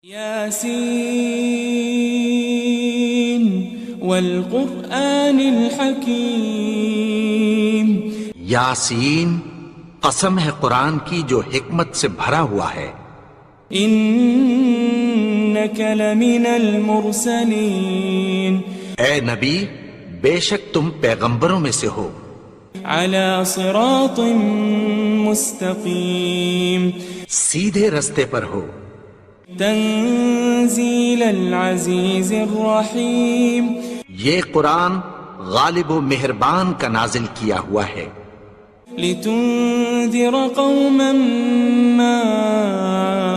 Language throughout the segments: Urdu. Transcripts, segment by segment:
یاسین والقرآن الحکیم، یاسین قسم ہے قرآن کی جو حکمت سے بھرا ہوا ہے۔ انک لمن المرسلین، اے نبی بے شک تم پیغمبروں میں سے ہو، علی صراط مستقیم، سیدھے رستے پر ہو، تنزیل العزیز الرحیم، یہ قرآن غالب و مہربان کا نازل کیا ہوا ہے، لتنذر قوما ما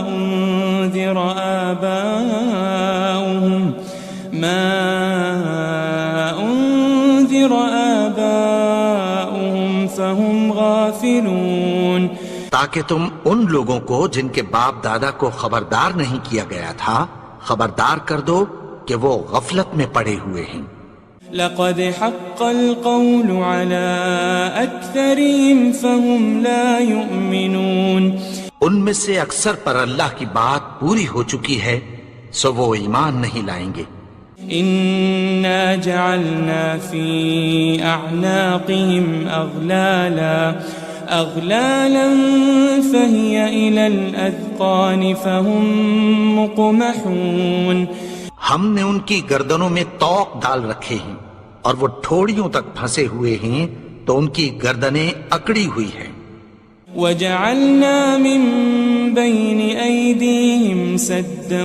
انذر آباؤهم فهم غافلون، تاکہ تم ان لوگوں کو جن کے باپ دادا کو خبردار نہیں کیا گیا تھا خبردار کر دو کہ وہ غفلت میں پڑے ہوئے ہیں۔ لقد حق القول على اکثرهم فهم لا يؤمنون، ان میں سے اکثر پر اللہ کی بات پوری ہو چکی ہے سو وہ ایمان نہیں لائیں گے۔ انا جعلنا في اعناقهم اغلالا فهي الى الاذقان فهم مقمحون، ہم نے ان کی گردنوں میں طوق ڈال رکھے ہیں اور وہ ٹھوڑیوں تک پھنسے ہوئے ہیں تو ان کی گردنیں اکڑی ہوئی ہیں۔ وجعلنا من بين أيديهم سدا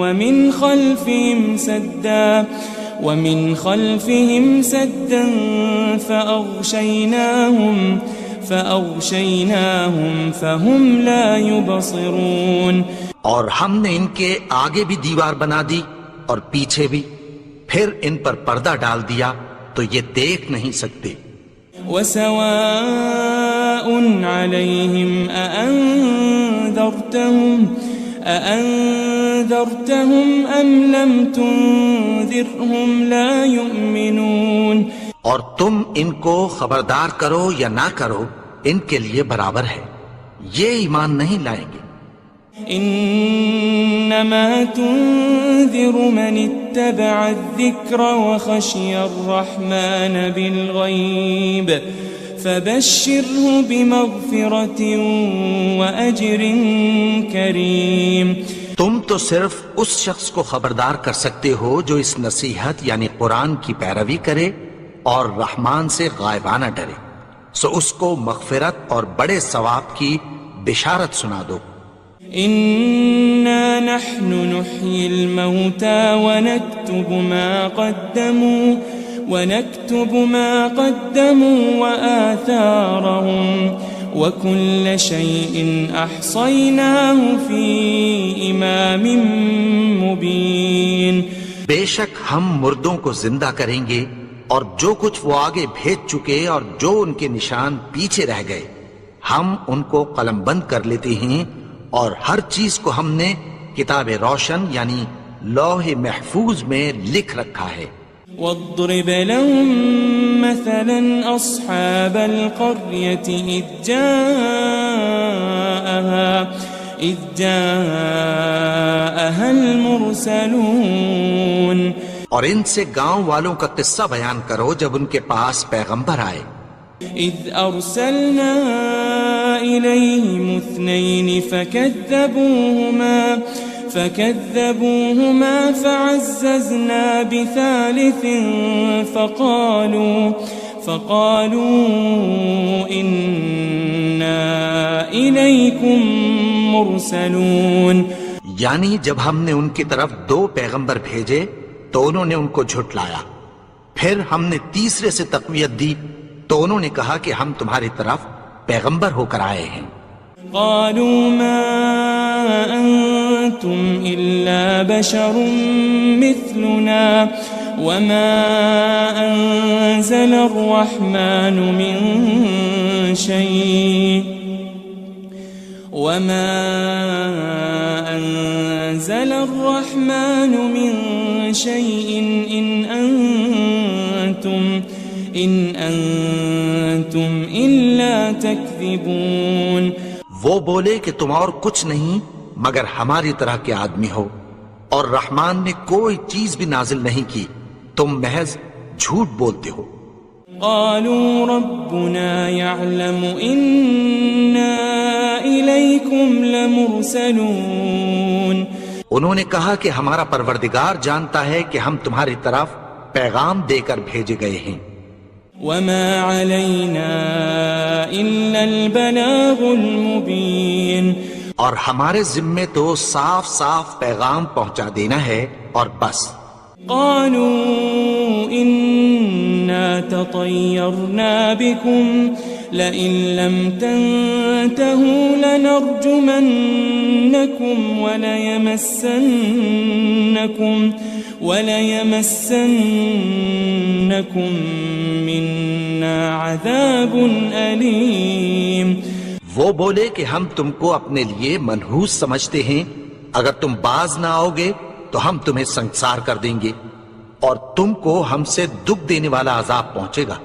ومن خلفهم سدا فأغشيناهم فهم لا يبصرون، اور ہم نے ان کے آگے بھی دیوار بنا دی اور پیچھے بھی، پھر ان پر پردہ ڈال دیا تو یہ دیکھ نہیں سکتے۔ وسواء عليهم أأنذرتهم أم لم تنذرهم لا يؤمنون، اور تم ان کو خبردار کرو یا نہ کرو ان کے لیے برابر ہے، یہ ایمان نہیں لائیں گے۔ انما تنذر من اتبع الذکر وخشی الرحمن بالغیب فبشره بمغفرة وأجر کریم، تم تو صرف اس شخص کو خبردار کر سکتے ہو جو اس نصیحت یعنی قرآن کی پیروی کرے اور رحمان سے غائبانہ ڈرے، سو اس کو مغفرت اور بڑے ثواب کی بشارت سنا دو۔ إنا نحن نحيي الموتى ونكتب ما قدموا وآثارهم وكل شيء أحصيناه في إمام مبين، بے شک ہم مردوں کو زندہ کریں گے اور جو کچھ وہ آگے بھیج چکے اور جو ان کے نشان پیچھے رہ گئے ہم ان کو قلم بند کر لیتے ہیں، اور ہر چیز کو ہم نے کتاب روشن یعنی لوح محفوظ میں لکھ رکھا ہے۔ واضرب لهم مثلا أصحاب القرية إذ جاءها المرسلون، اور ان سے گاؤں والوں کا قصہ بیان کرو جب ان کے پاس پیغمبر آئے۔ إذ أرسلنا إليهم 2 فكذبوهما فعززنا بثالث فقالوا إنا إليكم مرسلون، یعنی جب ہم نے ان کی طرف 2 پیغمبر بھیجے تو انہوں نے ان کو جھٹلایا، پھر ہم نے تیسرے سے تقویت دی تو انہوں نے کہا کہ ہم تمہاری طرف پیغمبر ہو کر آئے ہیں۔ قالوا ما أنتم إلا بشر مثلنا وما أنزل الرحمن من شيء إن أنتم إلا تكذبون، وہ بولے کہ تم اور کچھ نہیں مگر ہماری طرح کے آدمی ہو، اور رحمان نے کوئی چیز بھی نازل نہیں کی، تم محض جھوٹ بولتے ہو۔ قالوا ربنا يعلم إنا إليكم لمرسلون، انہوں نے کہا کہ ہمارا پروردگار جانتا ہے کہ ہم تمہاری طرف پیغام دے کر بھیجے گئے ہیں۔ وما علينا إلا البلاغ المبين، اور ہمارے ذمے تو صاف صاف پیغام پہنچا دینا ہے اور بس۔ قالوا إنا تطيرنا بكم لئن لم تنتهوا لنرجمنكم وليمسنكم منا عذاب أليم۔ وہ بولے کہ ہم تم کو اپنے لیے منحوس سمجھتے ہیں، اگر تم باز نہ آؤ گے تو ہم تمہیں سنسار کر دیں گے اور تم کو ہم سے دکھ دینے والا عذاب پہنچے گا۔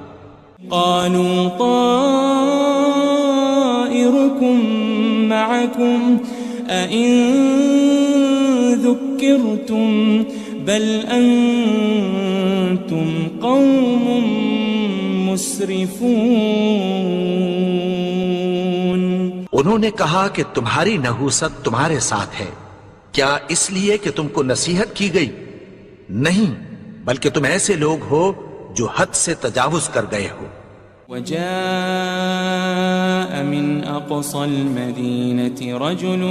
قالوا طائركم معكم أئن ذكرتم بل أنتم قوم مسرفون۔ انہوں نے کہا کہ تمہاری نحوست تمہارے ساتھ ہے، کیا اس لیے کہ تم کو نصیحت کی گئی؟ نہیں، بلکہ تم ایسے لوگ ہو جو حد سے تجاوز کر گئے ہو۔ وجاء من أقصى المدينة رجل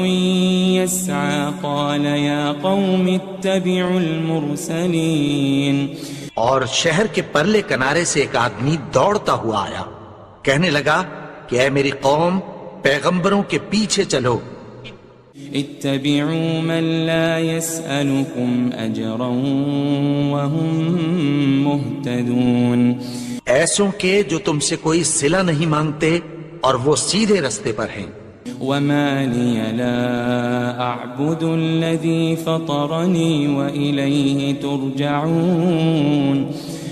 يسعى قال يا قوم اتبعوا المرسلين، اور شہر کے پرلے کنارے سے ایک آدمی دوڑتا ہوا آیا، کہنے لگا کہ اے میری قوم، پیغمبروں کے پیچھے چلو۔ اتبعوا من لا يسألكم أجرا وهم مهتدون، ایسوں کے جو تم سے کوئی صلہ نہیں مانگتے اور وہ سیدھے رستے پر ہیں۔ وما لي لا أعبد الذي فطرني وإليه ترجعون،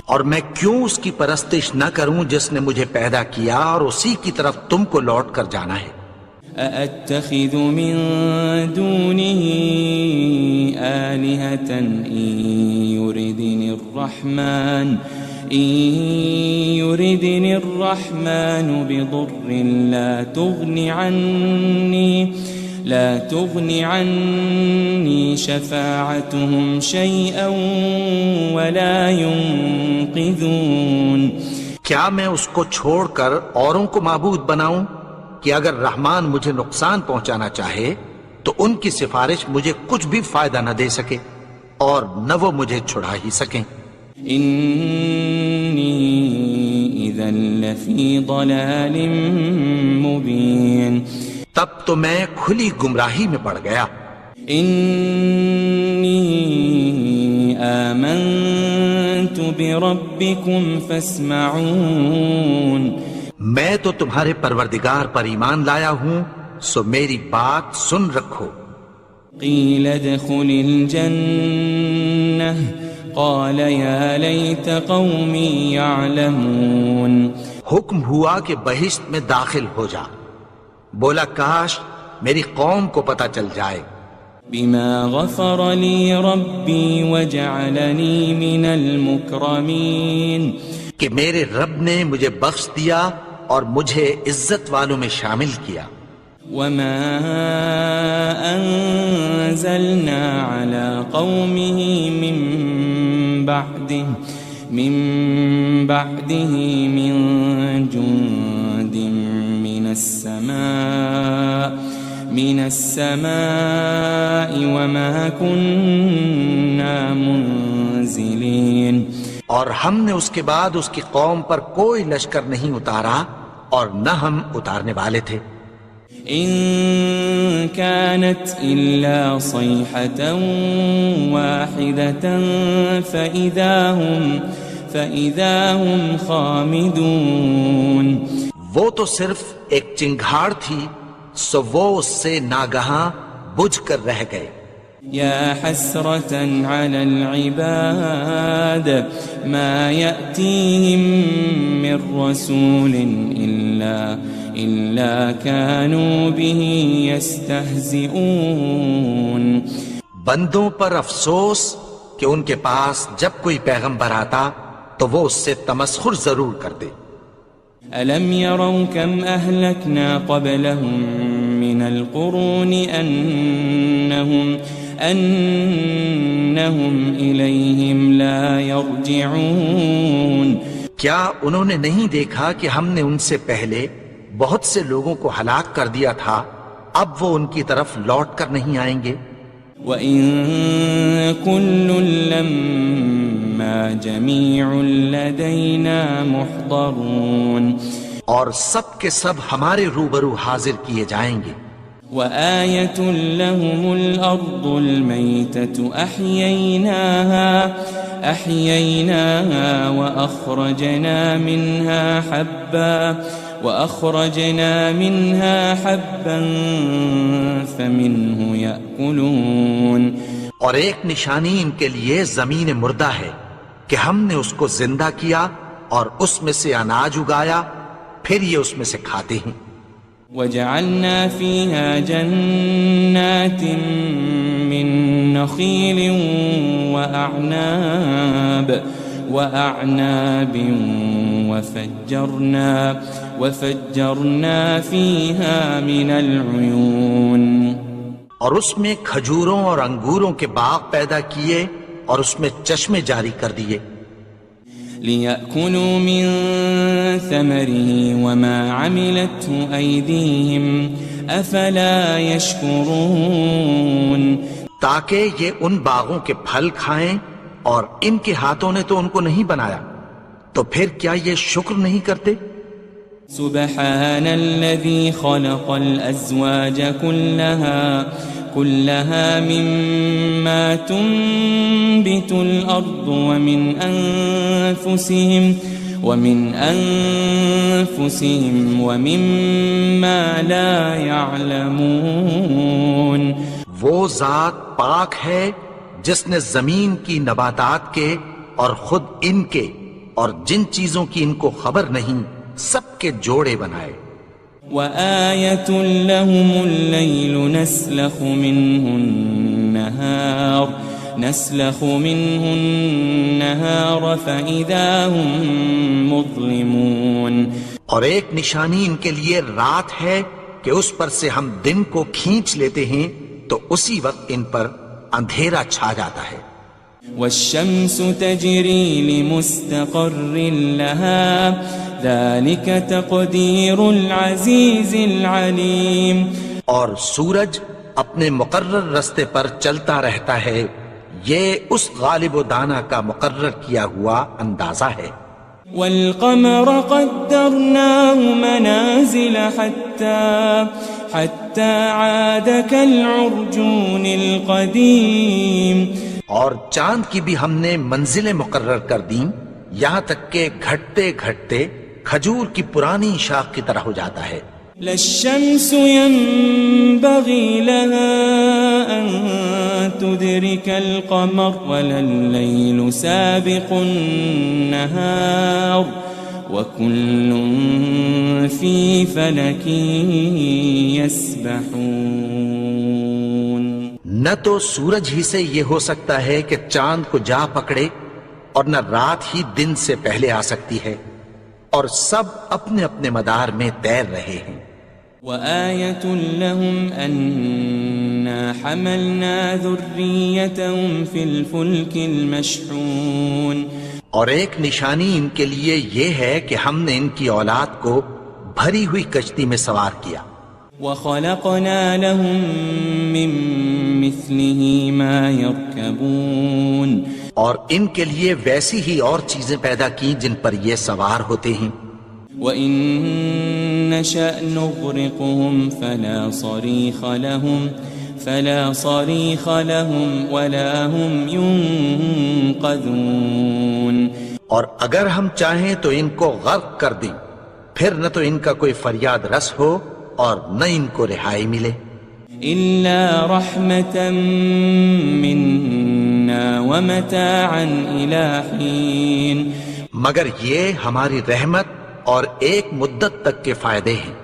اور میں کیوں اس کی پرستش نہ کروں جس نے مجھے پیدا کیا اور اسی کی طرف تم کو لوٹ کر جانا ہے۔ أأتخذ من دونه آلهة إن يردني الرحمن بضر لا تغن عني شفاعتهم شيئا ولا ينقذون۔ کیا میں اس کو چھوڑ کر اوروں کو معبود بناؤں کہ اگر رحمان مجھے نقصان پہنچانا چاہے تو ان کی سفارش مجھے کچھ بھی فائدہ نہ دے سکے اور نہ وہ مجھے چھڑا ہی سکیں۔ إني إذا لفي ضلال مبين، تب تو میں کھلی گمراہی میں پڑ گیا۔ إني آمنت بربكم فاسمعون، میں تو تمہارے پروردگار پر ایمان لایا ہوں، سو میری بات سن رکھو۔ قيل ادخل الجنة قال يا ليت قومي يعلمون، حکم ہوا کہ بہشت میں داخل ہو جا، بولا کاش میری قوم کو پتہ چل جائے۔ بما غفر لي ربي وجعلني من المكرمين، کہ میرے رب نے مجھے بخش دیا اور مجھے عزت والوں میں شامل کیا۔ وما أنزلنا على قومه من بعده من جند من السماء وما كنا منزلين، اور ہم نے اس کے بعد اس کی قوم پر کوئی لشکر نہیں اتارا اور نہ ہم اتارنے والے تھے۔ إن كانت إلا صيحة واحدة فإذا هم خامدون، وہ تو صرف ایک چنگھاڑ تھی، سو وہ اس سے ناگہاں بجھ کر رہ گئے۔ يا حسرة على العباد ما يأتيهم من رسول إلا كانوا به يستهزئون بندوں پر افسوس کہ ان کے پاس جب کوئی پیغمبر آتا تو وہ اس سے تمسخر ضرور کرتے. ألم يروا كم أهلكنا قبلهم من القرون أنهم إليهم لا يرجعون. کیا انہوں نے نہیں دیکھا کہ ہم نے ان سے پہلے بہت سے لوگوں کو ہلاک کر دیا تھا، اب وہ ان کی طرف لوٹ کر نہیں آئیں گے؟ وَإِن كُلٌّ لَمَّا جَمِيعٌ لَدَيْنَا مُحْضَرُونَ. اور سب کے سب ہمارے روبرو حاضر کیے جائیں گے. وَآيَةٌ لَهُمُ الْأَرْضُ الْمَيْتَةُ أَحْيَيْنَاهَا وَأَخْرَجْنَا مِنْهَا حَبًّا فَمِنْهُ يَأْكُلُونَ. اور ایک نشانی ان کے لیے زمین مردہ ہے کہ ہم نے اس کو زندہ کیا اور اس میں سے اناج اگایا، پھر یہ اس میں سے کھاتے ہیں. وَجَعَلْنَا فِيهَا جَنَّاتٍ مِّن نَخِيلٍ وَأَعْنَابٍ وَفَجَّرْنَا فِيهَا مِنَ الْعُيُونِ. اور اس میں کھجوروں اور انگوروں کے باغ پیدا کیے اور اس میں چشمے جاری کر دیے. لِيَأْكُلُوا مِن ثَمَرِهِ وَمَا عَمِلَتْهُ أَيْدِيهِمْ أَفَلَا يَشْكُرُونَ. تاکہ یہ ان باغوں کے پھل کھائیں اور ان کے ہاتھوں نے تو ان کو نہیں بنایا، تو پھر کیا یہ شکر نہیں کرتے؟ سبحان الذي خلق الأزواج كلها مما تنبت الأرض ومن أنفسهم ومما لا يعلمون. وہ ذات پاک ہے جس نے زمین کی نباتات کے اور خود ان کے اور جن چیزوں کی ان کو خبر نہیں سب کے جوڑے بنائے. وَآيَةٌ لَهُمُ اللَّيْلُ نَسْلَخُ مِنْهُ النَّهَارَ فَإِذَا هُمْ مُظْلِمُونَ. اور ایک نشانی ان کے لیے رات ہے کہ اس پر سے ہم دن کو کھینچ لیتے ہیں تو اسی وقت ان پر اندھیرا چھا جاتا ہے. وَالشَّمْسُ تَجْرِي لِمُسْتَقَرٍّ لَهَا ذَلِكَ تَقْدِيرُ الْعَزِيزِ الْعَلِيمِ. اور سورج اپنے مقرر رستے پر چلتا رہتا ہے، یہ اس غالب و دانا کا مقرر کیا ہوا اندازہ ہے. وَالْقَمَرَ قَدَّرْنَاهُ مَنَازِلَ حَتَّى عَادَ كَالْعُرْجُونِ الْقَدِيمِ. اور چاند کی بھی ہم نے منزلیں مقرر کر دیں، یہاں تک کہ گھٹتے گھٹتے کھجور کی پرانی شاخ کی طرح ہو جاتا ہے. لَلشَّمْسُ يَنبَغِي لَهَا أَن تُدْرِكَ الْقَمَرَ وَلَلَّيْلُ سَابِقُ النَّهَارِ وَكُلٌّ فِي فَلَكٍ يَسْبَحُونَ. نہ تو سورج ہی سے یہ ہو سکتا ہے کہ چاند کو جا پکڑے، اور نہ رات ہی دن سے پہلے آ سکتی ہے، اور سب اپنے اپنے مدار میں تیر رہے ہیں. وَآيَةٌ لَهُمْ أَنَّا حَمَلْنَا ذُرِّيَّتَهُمْ فِي الْفُلْكِ الْمَشْحُونِ. اور ایک نشانی ان کے لیے یہ ہے کہ ہم نے ان کی اولاد کو بھری ہوئی کشتی میں سوار کیا. وَخَلَقْنَا لَهُم مِّن مِّثْلِهِ مَا يَرْكَبُونَ. اور ان کے لیے ویسی ہی اور چیزیں پیدا کی جن پر یہ سوار ہوتے ہیں. وَإِن نَّشَأْ نُغْرِقْهُمْ فَلَا صَرِيخَ لَهُمْ وَلَا هُمْ يُنقَذُونَ. اور اگر ہم چاہیں تو ان کو غرق کر دیں، پھر نہ تو ان کا کوئی فریاد رس ہو اور نہ ان کو رہائی ملے. إِلَّا رَحْمَةً مِّنَّا وَمَتَاعًا إِلَىٰ حِينٍ. مگر یہ ہماری رحمت اور ایک مدت تک کے فائدے ہیں.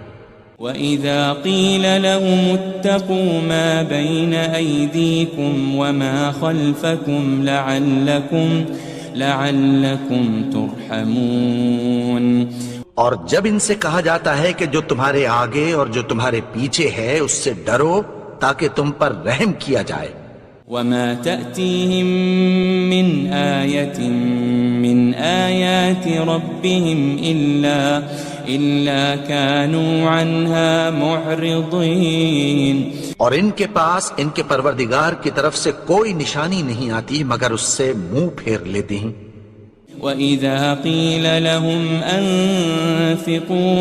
وَإِذَا قِيلَ لَهُمُ اتَّقُوا مَا بَيْنَ أَيْدِيكُمْ وَمَا خَلْفَكُمْ لَعَلَّكُمْ تُرْحَمُونَ اور جب ان سے کہا جاتا ہے کہ جو تمہارے آگے اور جو تمہارے پیچھے ہے اس سے ڈرو تاکہ تم پر رحم کیا جائے. وَمَا تَأْتِيهِم مِّنْ آيَةٍ مِّنْ آيَاتِ رَبِّهِمْ إِلَّا كَانُوا عَنْهَا مُعْرِضِينَ. اور ان کے پاس ان کے پروردگار کی طرف سے کوئی نشانی نہیں آتی مگر اس سے منہ پھیر لیتے ہیں. وَإِذَا قِيلَ لَهُمْ أَنفِقُوا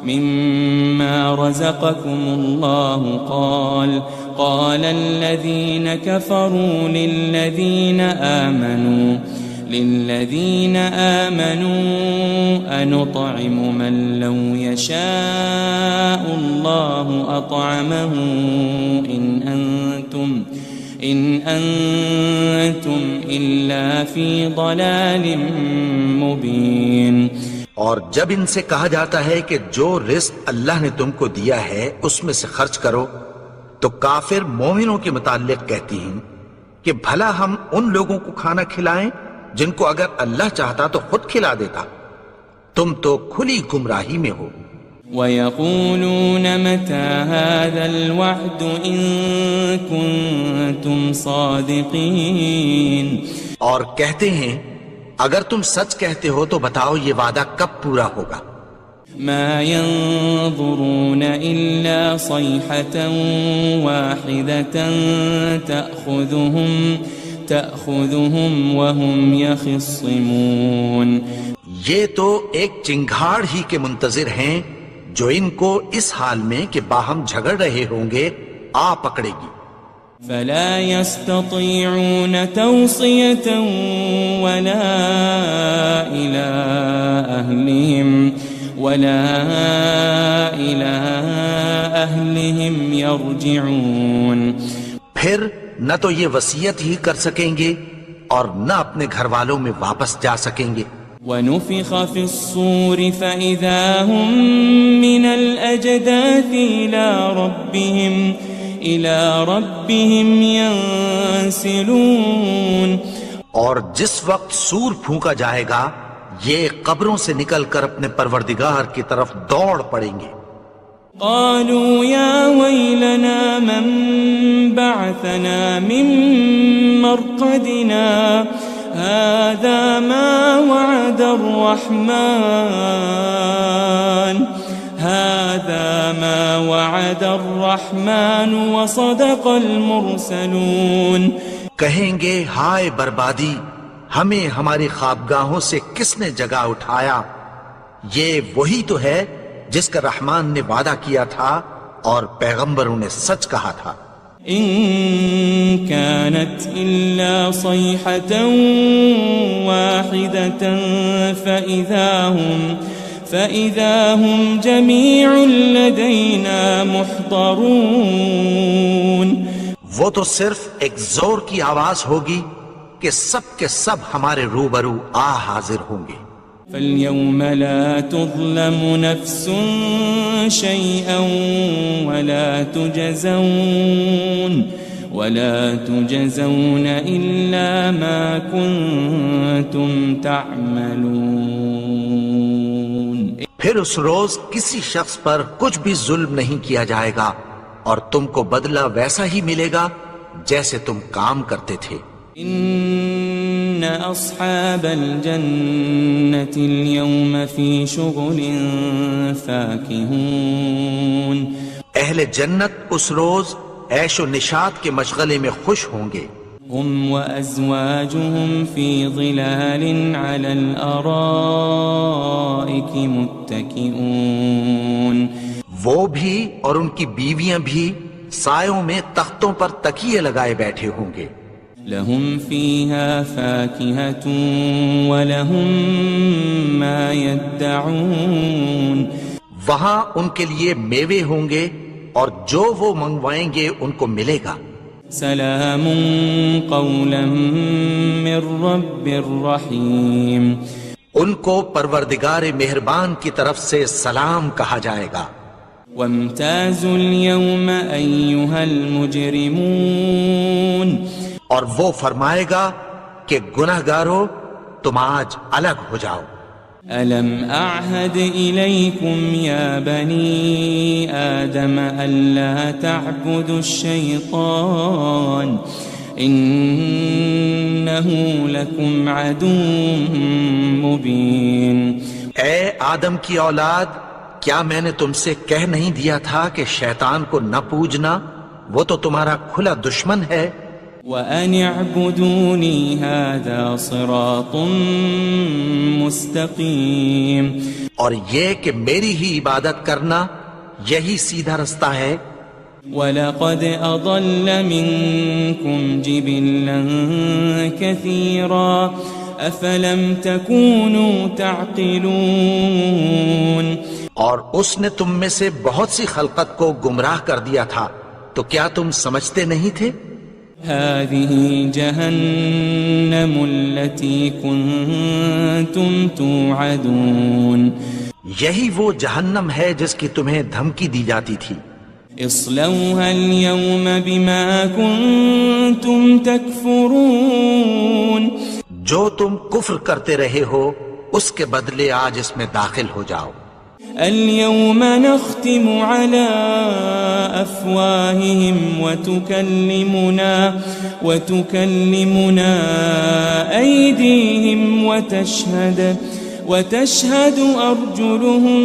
مِمَّا رَزَقَكُمُ اللَّهُ قَالَ الَّذِينَ كَفَرُوا لِلَّذِينَ آمَنُوا أَنُطْعِمُ مَن لَّوْ يَشَاءُ اللَّهُ أَطْعَمَهُ إِنْ أَنْتُمْ إِلَّا فِي ضَلَالٍ مُبِينٍ. اور جب ان سے کہا جاتا ہے کہ جو رزق اللہ نے تم کو دیا ہے اس میں سے خرچ کرو تو کافر مومنوں کے متعلق کہتی ہیں کہ بھلا ہم ان لوگوں کو کھانا کھلائیں جن کو اگر اللہ چاہتا تو خود کھلا دیتا. تم تو کھلی گمراہی میں ہو. وَيَقُولُونَ مَتَى هَذَا الْوَعْدُ إِن كُنتُمْ صَادِقِينَ. اور کہتے ہیں اگر تم سچ کہتے ہو تو بتاؤ یہ وعدہ کب پورا ہوگا. مَا يَنظُرُونَ إِلَّا صَيْحَةً وَاحِدَةً تَأْخُذُهُمْ وَهُمْ يَخِصِّمُونَ. یہ تو ایک چنگھاڑ ہی کے منتظر ہیں جو ان کو اس حال میں کہ باہم جھگڑ رہے ہوں گے آ پکڑے گی. فَلَا يَسْتَطِيعُونَ تَوْصِيَةً وَلَا إِلَىٰ أَهْلِهِمْ يَرْجِعُونَ. پھر نہ تو یہ وصیت ہی کر سکیں گے اور نہ اپنے گھر والوں میں واپس جا سکیں گے. وَنُفِخَ فِي الصُّورِ فَإِذَا هُم مِّنَ الْأَجْدَاثِ إِلَىٰ رَبِّهِمْ يَنسِلُونَ. اور جس وقت سور پھونکا جائے گا یہ قبروں سے نکل کر اپنے پروردگار کی طرف دوڑ پڑیں گے. قالوا يا ويلنا من بعثنا من مرقدنا هذا ما وعد الرحمن وصدق المرسلون. کہیں گے ہائے بربادی، ہمیں ہماری خوابگاہوں سے کس نے جگا اٹھایا؟ یہ وہی تو ہے جس کا رحمان نے وعدہ کیا تھا اور پیغمبروں نے سچ کہا تھا. ان كانت الا صيحة واحدة فإذا هم جميع لدينا محضرون. وہ تو صرف ایک زور کی آواز ہوگی کہ سب کے سب ہمارے روبرو حاضر ہوں گے. فَالْيَوْمَ لَا تُظْلَمُ نَفْسٌ شَيْئًا وَلَا تُجَزَوْنَ إِلَّا مَا كُنتُمْ تَعْمَلُونَ. پھر اس روز کسی شخص پر کچھ بھی ظلم نہیں کیا جائے گا اور تم کو بدلہ ویسا ہی ملے گا جیسے تم کام کرتے تھے. ان اصحاب الجنة اليوم في شغل فاكهون. اہل جنت اس روز عیش و نشاط کے مشغلے میں خوش ہوں گے. هم وازواجهم في ظلال على الارائك متكئون. وہ بھی اور ان کی بیویاں بھی سایوں میں تختوں پر تکیے لگائے بیٹھے ہوں گے. لهم فيها فاكهة ولهم ما يدعون. وہاں ان کے لیے میوے ہوں گے اور جو وہ منگوائیں گے ان کو ملے گا. سلام قولا من رب الرحیم. ان کو پروردگار مہربان کی طرف سے سلام کہا جائے گا. وامتازوا اليوم أيها المجرمون اور وہ فرمائے گا کہ گنہگارو تم آج الگ ہو جاؤ. ألم أعهد إليكم يا بني آدم ألا تعبدوا الشيطان إنه لكم عدو مبين. اے آدم کی اولاد، کیا میں نے تم سے کہہ نہیں دیا تھا کہ شیطان کو نہ پوجنا، وہ تو تمہارا کھلا دشمن ہے. وَأَنِ اعْبُدُونِي هَذَا صِرَاطٌ مُسْتَقِيمٌ. اور یہ کہ میری ہی عبادت کرنا یہی سیدھا رستہ ہے. وَلَقَدْ أَضَلَّ مِنْكُمْ جِبِلًّا كَثِيرًا أَفَلَمْ تَكُونُوا تَعْقِلُونَ. اور اس نے تم میں سے بہت سی خلقت کو گمراہ کر دیا تھا، تو کیا تم سمجھتے نہیں تھے؟ هذه جهنم التي كنتم توعدون. یہی وہ جہنم ہے جس کی تمہیں دھمکی دی جاتی تھی. اصلوها اليوم بما كنتم تكفرون. جو تم کفر کرتے رہے ہو اس کے بدلے آج اس میں داخل ہو جاؤ. اليوم نختم على أفواههم وتكلمنا أيديهم وتشهد أرجلهم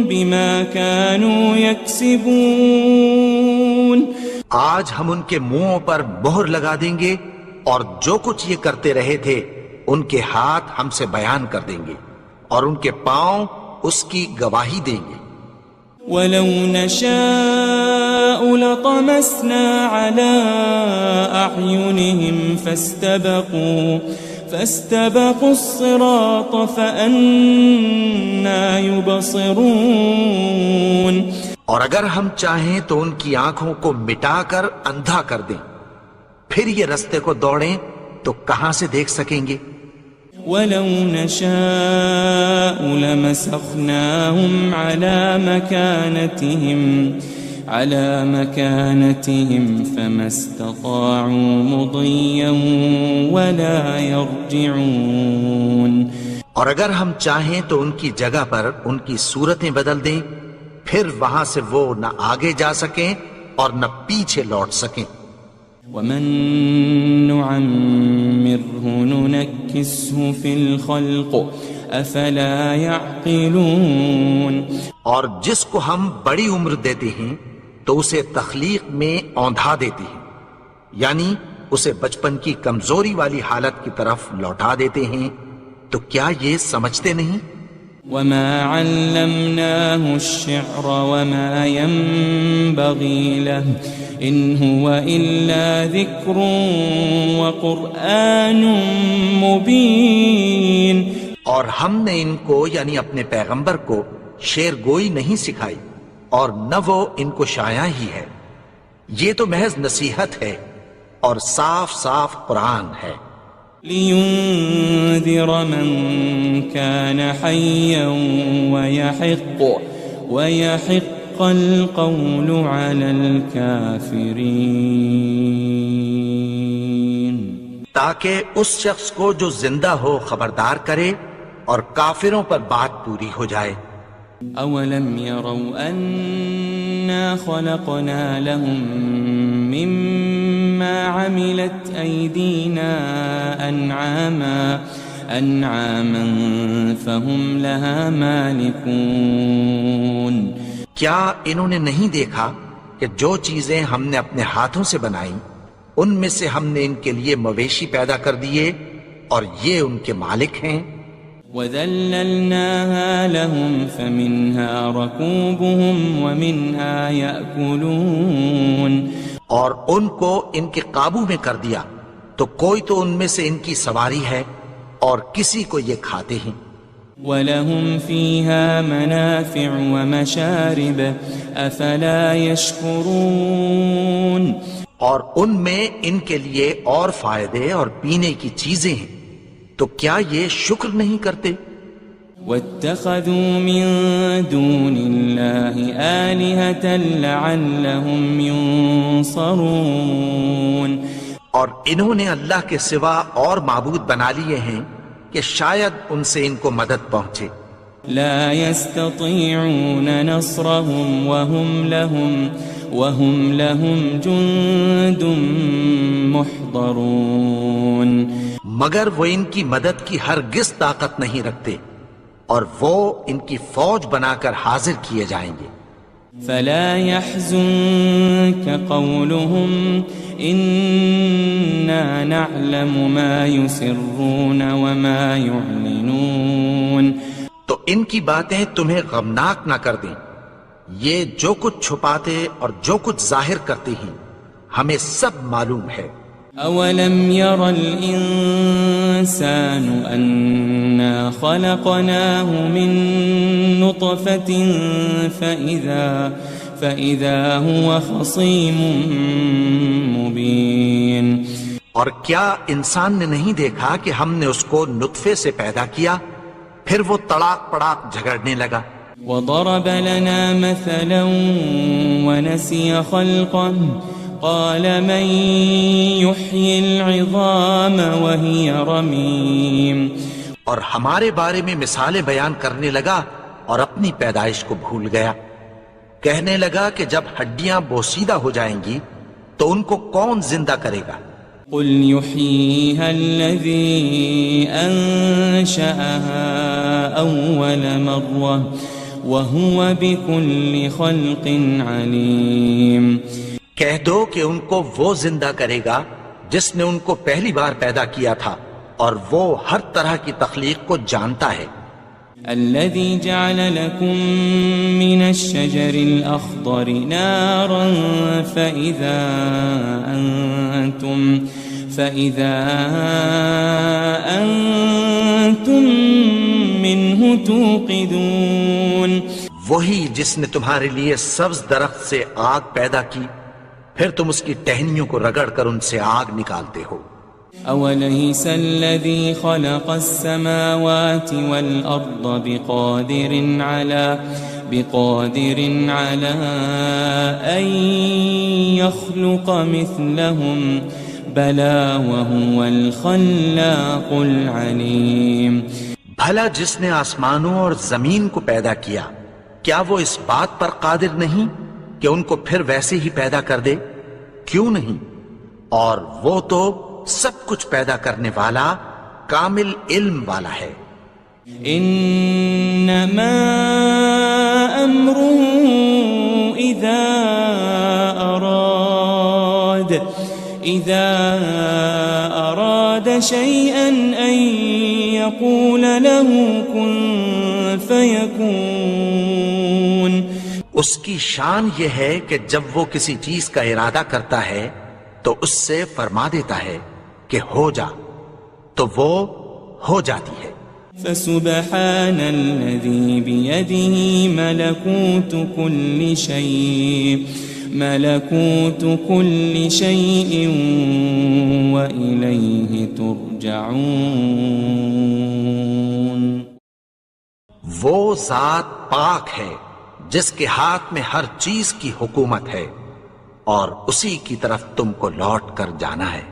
بما كانوا يكسبون. آج ہم ان کے منہوں پر مہر لگا دیں گے اور جو کچھ یہ کرتے رہے تھے ان کے ہاتھ ہم سے بیان کر دیں گے اور ان کے پاؤں اس کی گواہی دیں گے. وَلَوْ نَشَاءُ لَطَمَسْنَا عَلَىٰ أَعْيُنِهِمْ فَاسْتَبَقُوا الصِّرَاطَ فَأَنَّىٰ يُبْصِرُونَ. اور اگر ہم چاہیں تو ان کی آنکھوں کو مٹا کر اندھا کر دیں، پھر یہ رستے کو دوڑیں تو کہاں سے دیکھ سکیں گے. وَلَوْ نَشَاءُ لَمَسَخْنَاهُمْ عَلَى مَكَانَتِهِمْ فَمَا اسْتَطَاعُوا مُضِيًّا وَلَا يَرْجِعُونَ. اور اگر ہم چاہیں تو ان کی جگہ پر ان کی صورتیں بدل دیں، پھر وہاں سے وہ نہ آگے جا سکیں اور نہ پیچھے لوٹ سکیں. وَمَن نُعَمِّرْهُ نُنَكِّسْهُ فِي الْخَلْقِ أَفَلَا يَعْقِلُونَ. اور جس کو ہم بڑی عمر دیتے ہیں تو اسے تخلیق میں اوندھا دیتے ہیں، یعنی اسے بچپن کی کمزوری والی حالت کی طرف لوٹا دیتے ہیں. تو کیا یہ سمجھتے نہیں؟ وَمَا عَلَّمْنَاهُ الشِّعْرَ وَمَا يَنبَغِي لَهُ إِنْ هُوَ إِلَّا ذِكْرٌ وَقُرْآنٌ مُبِينٌ. اور ہم نے ان کو یعنی اپنے پیغمبر کو شعر گوئی نہیں سکھائی اور نہ وہ ان کو شایع ہی ہے، یہ تو محض نصیحت ہے اور صاف صاف قرآن ہے. لِيُنذِرَ مَن كَانَ حَيًّا وَيَحِقَّ الْقَوْلُ عَلَى الْكَافِرِينَ. تاکہ اس شخص کو جو زندہ ہو خبردار کرے اور کافروں پر بات پوری ہو جائے. أَوَلَمْ يَرَوْا أَنَّا خَلَقْنَا لَهُم مِّمَّا عَمِلَتْ أَيْدِينَا أَنْعَامًا فَهُمْ لَهَا مَالِكُونَ. کیا انہوں نے نہیں دیکھا کہ جو چیزیں ہم نے اپنے ہاتھوں سے بنائیں ان میں سے ہم نے ان کے لیے مویشی پیدا کر دیے اور یہ ان کے مالک ہیں. وَذَلَّلْنَاهَا لَهُمْ فَمِنْهَا رَكُوبُهُمْ وَمِنْهَا يَأْكُلُونَ. اور ان کو ان کے قابو میں کر دیا تو کوئی تو ان میں سے ان کی سواری ہے اور کسی کو یہ کھاتے ہیں. وَلَهُمْ فِيهَا مَنَافِعُ وَمَشَارِبُ أَفَلَا يَشْكُرُونَ. اور ان میں ان کے لیے اور فائدے اور پینے کی چیزیں ہیں، تو کیا یہ شکر نہیں کرتے؟ واتخذوا من دون الله آلهة لعلهم ينصرون اور انہوں نے اللہ کے سوا اور معبود بنا لیے ہیں کہ شاید ان سے ان کو مدد پہنچے. لا يستطيعون نصرهم وهم لهم جند محضرون مگر وہ ان کی مدد کی ہرگز طاقت نہیں رکھتے اور وہ ان کی فوج بنا کر حاضر کیے جائیں گے. فلا يحزنك قولهم إنا نعلم ما يسرون وما يعلنون تو ان کی باتیں تمہیں غمناک نہ کر دیں. یہ جو کچھ چھپاتے اور جو کچھ ظاہر کرتے ہیں ہمیں سب معلوم ہے. أولم ير الإنسان أنا خلقناه من نطفة فإذا هو خصيم مبين اور کیا انسان نے نہیں دیکھا کہ ہم نے اس کو نطفے سے پیدا کیا پھر وہ تڑاک پڑاک جھگڑنے لگا. وضرب لنا مثلا ونسي خلقه قال من يحيي العظام وهي رميم اور ہمارے بارے میں مثالیں بیان کرنے لگا اور اپنی پیدائش کو بھول گیا. کہنے لگا کہ جب ہڈیاں بوسیدہ ہو جائیں گی تو ان کو کون زندہ کرے گا. قل يحييها الذي أنشأها أول مرة وهو بكل خلق عليم کہہ دو کہ ان کو وہ زندہ کرے گا جس نے ان کو پہلی بار پیدا کیا تھا اور وہ ہر طرح کی تخلیق کو جانتا ہے. الذي جعل لكم من الشجر الأخضر نارا فإذا أنتم منه توقدون وہی جس نے تمہارے لیے سبز درخت سے آگ پیدا کی پھر تم اس کی ٹہنیوں کو رگڑ کر ان سے آگ نکالتے ہو. أوليس الذي خلق السماوات والأرض بقادر على أن يخلق مثلهم بلى وهو الخلاق العليم بھلا جس نے آسمانوں اور زمین کو پیدا کیا کیا وہ اس بات پر قادر نہیں کہ ان کو پھر ویسے ہی پیدا کر دے؟ کیوں نہیں؟ اور وہ تو سب کچھ پیدا کرنے والا کامل علم والا ہے. انما امره اذا اراد شيئا ان يقول له كن فيكون اس کی شان یہ ہے کہ جب وہ کسی چیز کا ارادہ کرتا ہے تو اس سے فرما دیتا ہے کہ ہو جا تو وہ ہو جاتی ہے. فسبحان الذي بيده ملكوت كل شيء وإليه ترجعون وہ ذات پاک ہے جس کے ہاتھ میں ہر چیز کی حکومت ہے اور اسی کی طرف تم کو لوٹ کر جانا ہے.